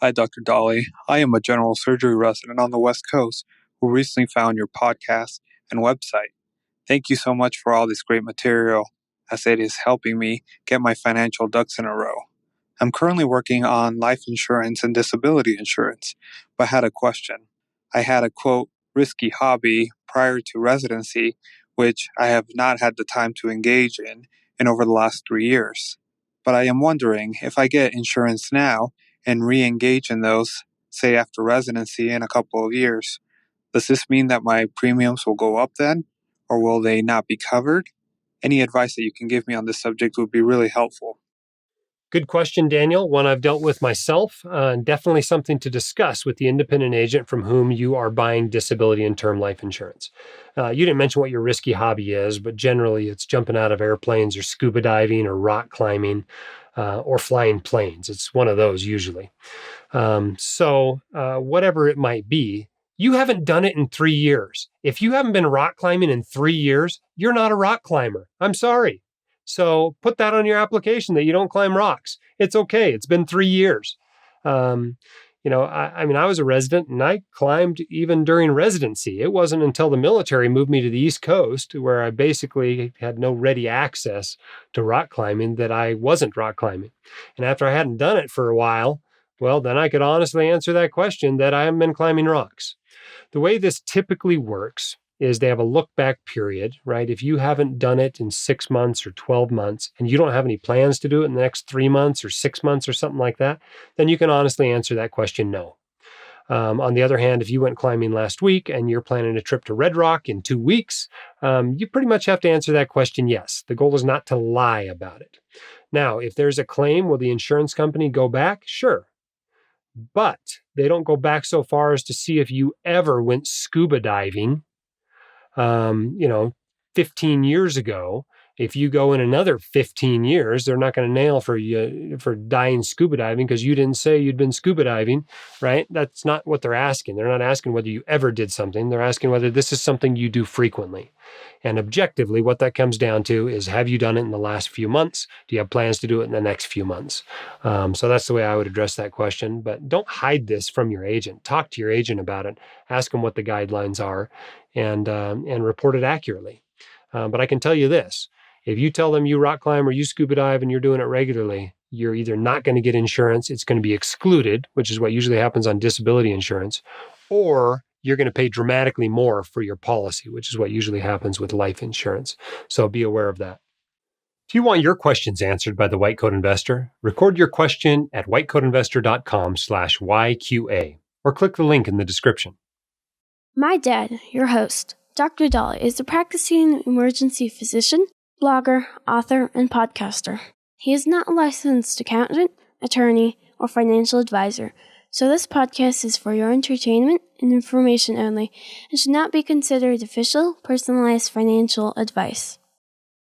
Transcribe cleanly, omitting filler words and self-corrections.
Hi, Dr. Dolly. I am a general surgery resident on the West Coast who recently found your podcast and website. Thank you so much for all this great material, as it is helping me get my financial ducks in a row. I'm currently working on life insurance and disability insurance, but had a question. I had a, quote, risky hobby prior to residency, which I have not had the time to engage in over the last 3 years. But I am wondering if I get insurance now and re-engage in those, say after residency in a couple of years, does this mean that my premiums will go up then, or will they not be covered? Any advice that you can give me on this subject would be really helpful. Good question, Daniel. One I've dealt with myself, and definitely something to discuss with the independent agent from whom you are buying disability and term life insurance. You didn't mention what your risky hobby is, but generally it's jumping out of airplanes or scuba diving or rock climbing or flying planes. It's one of those usually. Whatever it might be, you haven't done it in 3 years. If you haven't been rock climbing in 3 years, you're not a rock climber. I'm sorry. So put that on your application that you don't climb rocks. It's okay. It's been 3 years. I was a resident and I climbed even during residency. It wasn't until the military moved me to the East Coast, where I basically had no ready access to rock climbing, that I wasn't rock climbing. And after I hadn't done it for a while, well, then I could honestly answer that question that I haven't been climbing rocks. The way this typically works is they have a look back period, right? If you haven't done it in 6 months or 12 months and you don't have any plans to do it in the next 3 months or 6 months or something like that, then you can honestly answer that question no. On the other hand, if you went climbing last week and you're planning a trip to Red Rock in 2 weeks, you pretty much have to answer that question yes. The goal is not to lie about it. Now, if there's a claim, will the insurance company go back? Sure. But they don't go back so far as to see if you ever went scuba diving 15 years ago. If you go in another 15 years, they're not going to nail for you for dying scuba diving because you didn't say you'd been scuba diving, right? That's not what they're asking. They're not asking whether you ever did something. They're asking whether this is something you do frequently. And objectively, what that comes down to is, have you done it in the last few months? Do you have plans to do it in the next few months? So that's the way I would address that question. But don't hide this from your agent. Talk to your agent about it. Ask them what the guidelines are and report it accurately. But I can tell you this. If you tell them you rock climb or you scuba dive and you're doing it regularly, you're either not going to get insurance, it's going to be excluded, which is what usually happens on disability insurance, or you're going to pay dramatically more for your policy, which is what usually happens with life insurance. So be aware of that. If you want your questions answered by the White Coat Investor, record your question at whitecoatinvestor.com/YQA or click the link in the description. My dad, your host, Dr. Dolly, is a practicing emergency physician, blogger, author, and podcaster. He is not a licensed accountant, attorney, or financial advisor, so this podcast is for your entertainment and information only and should not be considered official, personalized financial advice.